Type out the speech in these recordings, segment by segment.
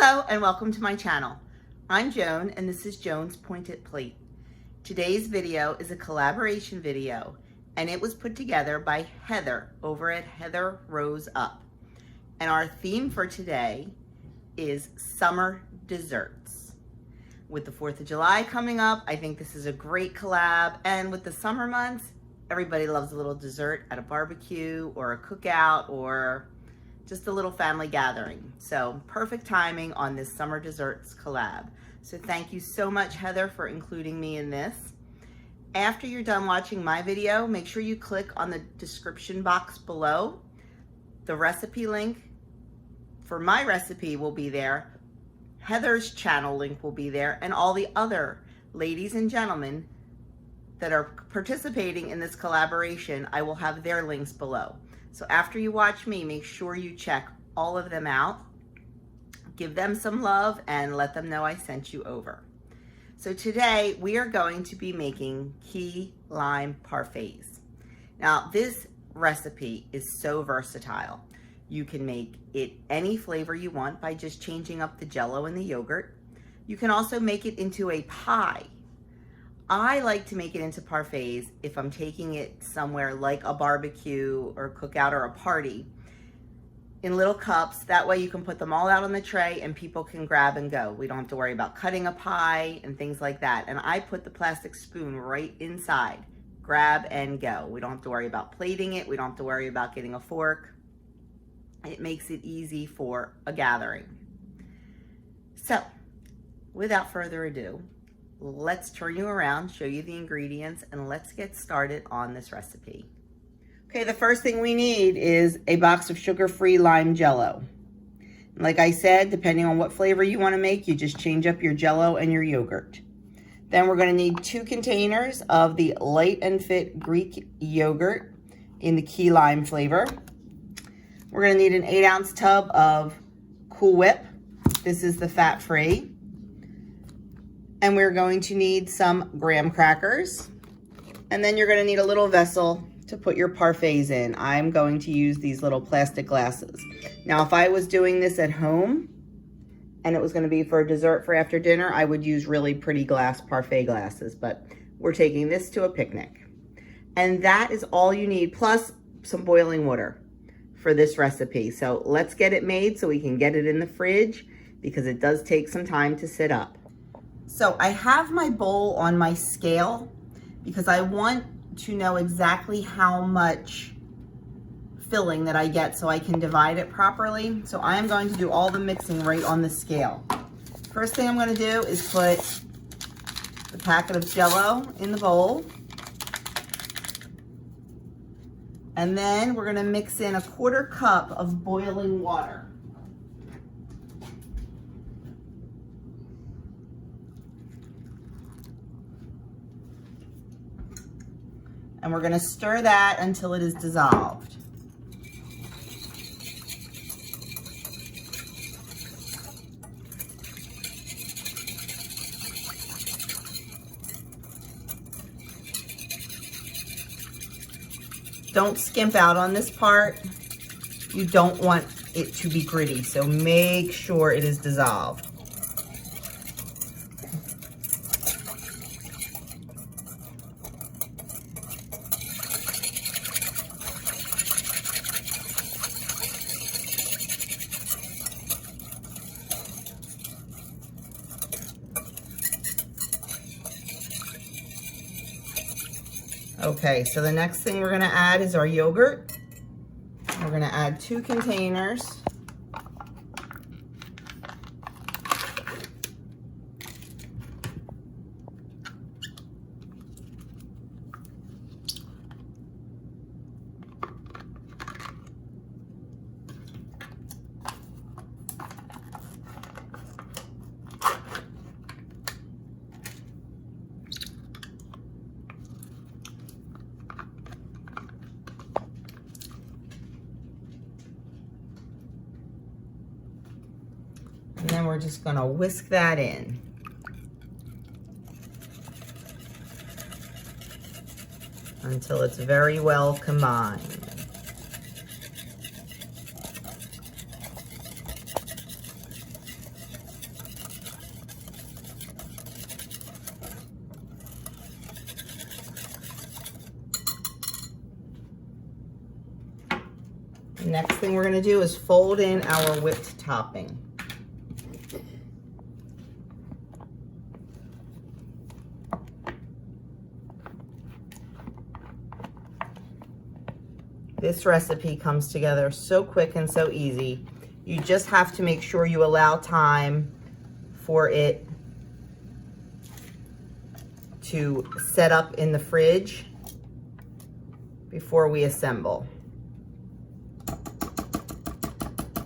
Hello and welcome to my channel. I'm Joan and this is Joan's Pointed Plate. Today's video is a collaboration video and it was put together by Heather over at Heather Rose Up. And our theme for today is summer desserts. With the 4th of July coming up, I think this is a great collab, and with the summer months, everybody loves a little dessert at a barbecue or a cookout or just a little family gathering. So perfect timing on this summer desserts collab. So thank you so much, Heather, for including me in this. After you're done watching my video, make sure you click on the description box below. The recipe link for my recipe will be there. Heather's channel link will be there, and all the other ladies and gentlemen that are participating in this collaboration, I will have their links below. So after you watch me, make sure you check all of them out, give them some love, and let them know I sent you over. So today we are going to be making key lime parfaits. Now this recipe is so versatile. You can make it any flavor you want by just changing up the jello and the yogurt. You can also make it into a pie. I like to make it into parfaits if I'm taking it somewhere like a barbecue or cookout or a party in little cups. That way you can put them all out on the tray and people can grab and go. We don't have to worry about cutting a pie and things like that. And I put the plastic spoon right inside. Grab and go. We don't have to worry about plating it. We don't have to worry about getting a fork. It makes it easy for a gathering. So without further ado, let's turn you around, show you the ingredients, and let's get started on this recipe. Okay, the first thing we need is a box of sugar-free lime jello. Like I said, depending on what flavor you want to make, you just change up your jello and your yogurt. Then we're going to need 2 containers of the Light and Fit Greek yogurt in the key lime flavor. We're going to need an 8-ounce tub of Cool Whip. This is the fat-free. And we're going to need some graham crackers. And then you're going to need a little vessel to put your parfaits in. I'm going to use these little plastic glasses. Now, if I was doing this at home and it was going to be for a dessert for after dinner, I would use really pretty glass parfait glasses, but we're taking this to a picnic. And that is all you need, plus some boiling water for this recipe. So let's get it made so we can get it in the fridge, because it does take some time to sit up. So I have my bowl on my scale because I want to know exactly how much filling that I get so I can divide it properly. So I am going to do all the mixing right on the scale. First thing I'm going to do is put the packet of Jell-O in the bowl. And then we're going to mix in a 1/4 cup of boiling water. And we're going to stir that until it is dissolved. Don't skimp out on this part. You don't want it to be gritty, so make sure it is dissolved. Okay, so the next thing we're going to add is our yogurt. We're going to add 2 containers. And then we're just gonna whisk that in. Until it's very well combined. The next thing we're gonna do is fold in our whipped topping. This recipe comes together so quick and so easy. You just have to make sure you allow time for it to set up in the fridge before we assemble.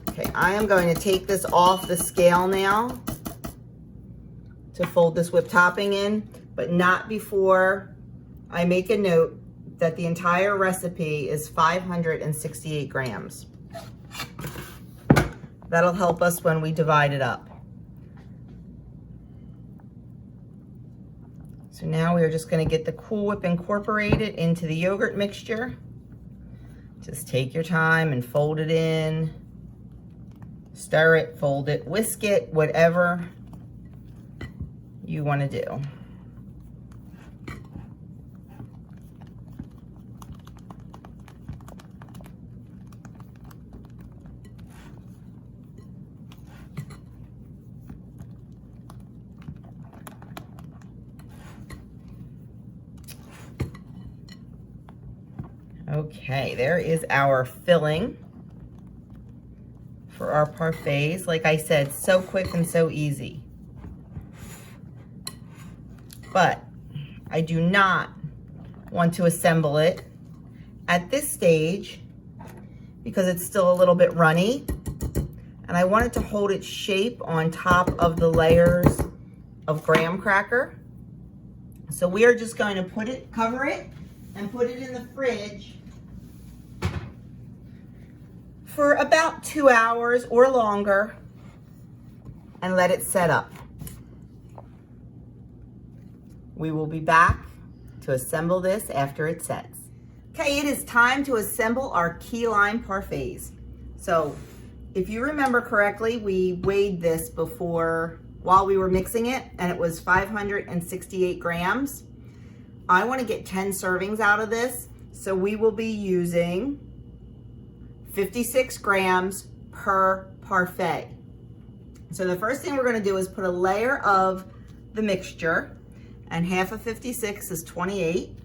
Okay, I am going to take this off the scale now to fold this whipped topping in, but not before I make a note that the entire recipe is 568 grams. That'll help us when we divide it up. So now we're just gonna get the Cool Whip incorporated into the yogurt mixture. Just take your time and fold it in, stir it, fold it, whisk it, whatever you wanna do. Okay, there is our filling for our parfaits. Like I said, so quick and so easy. But I do not want to assemble it at this stage because it's still a little bit runny. And I want it to hold its shape on top of the layers of graham cracker. So we are just going to cover it and put it in the fridge for about 2 hours or longer and let it set up. We will be back to assemble this after it sets. Okay, it is time to assemble our key lime parfaits. So if you remember correctly, we weighed this before while we were mixing it and it was 568 grams. I want to get 10 servings out of this, so we will be using 56 grams per parfait. So the first thing we're going to do is put a layer of the mixture, and half of 56 is 28.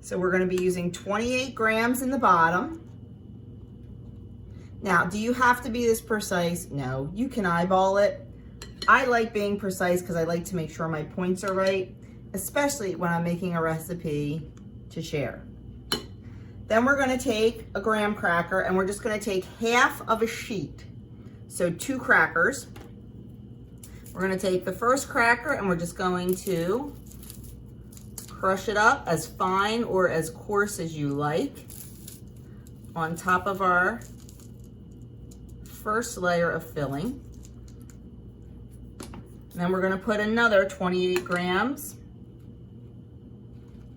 So we're going to be using 28 grams in the bottom. Now, do you have to be this precise? No, you can eyeball it. I like being precise because I like to make sure my points are right, especially when I'm making a recipe to share. Then we're gonna take a graham cracker and we're just gonna take half of a sheet. So 2 crackers. We're gonna take the first cracker and we're just going to crush it up as fine or as coarse as you like on top of our first layer of filling. Then we're gonna put another 28 grams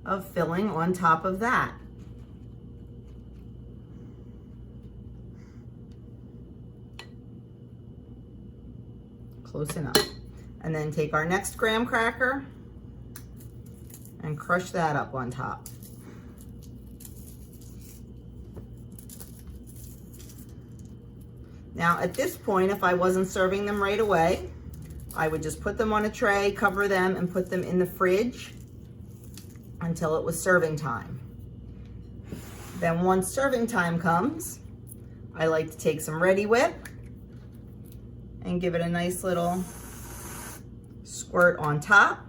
of filling on top of that. Close enough. And then take our next graham cracker and crush that up on top. Now at this point, if I wasn't serving them right away, I would just put them on a tray, cover them, and put them in the fridge until it was serving time. Then once serving time comes, I like to take some Ready Whip and give it a nice little squirt on top.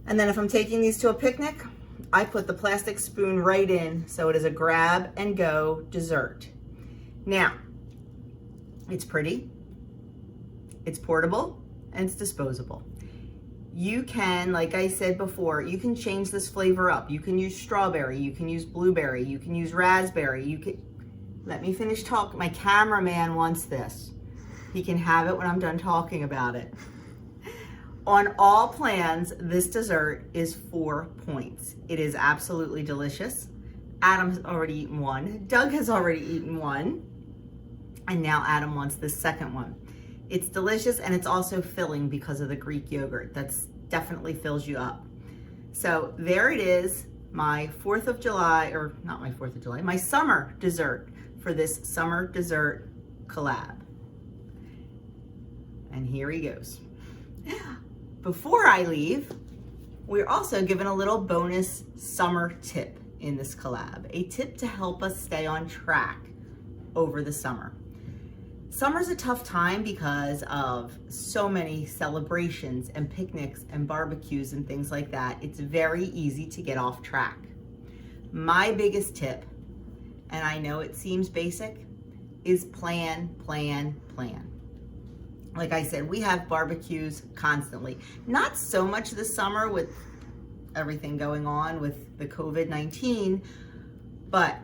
And then if I'm taking these to a picnic, I put the plastic spoon right in so it is a grab and go dessert. Now, it's pretty, it's portable, and it's disposable. You can, like I said before, you can change this flavor up. You can use strawberry, you can use blueberry, you can use raspberry, you can, let me finish talking. My cameraman wants this. He can have it when I'm done talking about it. On all plans, this dessert is 4 points. It is absolutely delicious. Adam has already eaten one. Doug has already eaten one. And now Adam wants the second one. It's delicious and it's also filling because of the Greek yogurt. That's definitely fills you up. So there it is, my 4th of July, or not my 4th of July, my summer dessert for this summer dessert collab. And here he goes. Before I leave, we're also given a little bonus summer tip in this collab, a tip to help us stay on track over the summer. Summer's a tough time because of so many celebrations and picnics and barbecues and things like that. It's very easy to get off track. My biggest tip, and I know it seems basic, is plan, plan, plan. Like I said, we have barbecues constantly. Not so much this summer with everything going on with the COVID-19, but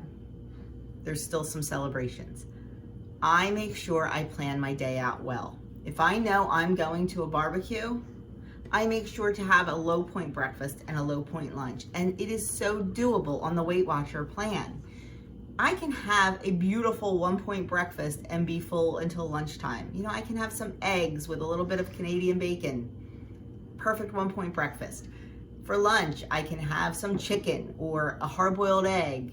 there's still some celebrations. I make sure I plan my day out well. If I know I'm going to a barbecue, I make sure to have a low point breakfast and a low point lunch. And it is so doable on the Weight Watcher plan. I can have a beautiful 1 point breakfast and be full until lunchtime. You know, I can have some eggs with a little bit of Canadian bacon. Perfect 1 point breakfast. For lunch, I can have some chicken or a hard-boiled egg.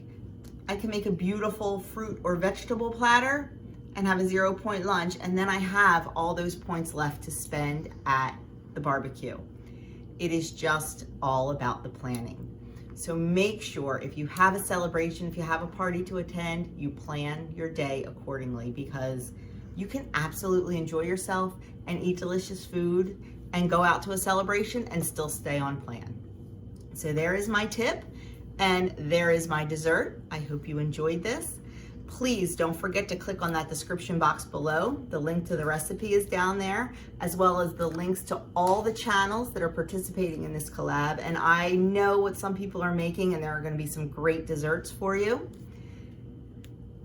I can make a beautiful fruit or vegetable platter and have a 0 point lunch, and then I have all those points left to spend at the barbecue. It is just all about the planning. So make sure if you have a celebration, if you have a party to attend, you plan your day accordingly, because you can absolutely enjoy yourself and eat delicious food and go out to a celebration and still stay on plan. So there is my tip, and there is my dessert. I hope you enjoyed this. Please don't forget to click on that description box below. The link to the recipe is down there, as well as the links to all the channels that are participating in this collab. And I know what some people are making, and there are going to be some great desserts for you.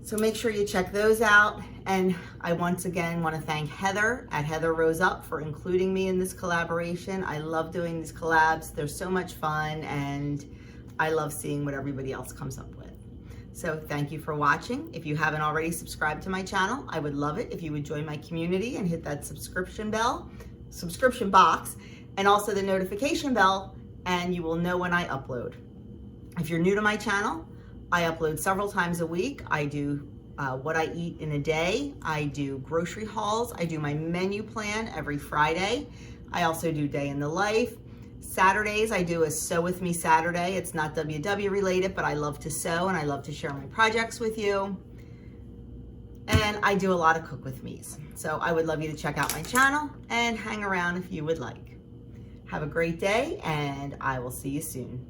So make sure you check those out. And I once again want to thank Heather at Heather Rose Up for including me in this collaboration. I love doing these collabs. They're so much fun, and I love seeing what everybody else comes up with. So thank you for watching. If you haven't already subscribed to my channel, I would love it if you would join my community and hit that subscription box, and also the notification bell, and you will know when I upload. If you're new to my channel, I upload several times a week. I do what I eat in a day. I do grocery hauls. I do my menu plan every Friday. I also do day in the life. Saturdays, I do a Sew With Me Saturday. It's not WW related, but I love to sew and I love to share my projects with you. And I do a lot of Cook With Me's. So I would love you to check out my channel and hang around if you would like. Have a great day, and I will see you soon.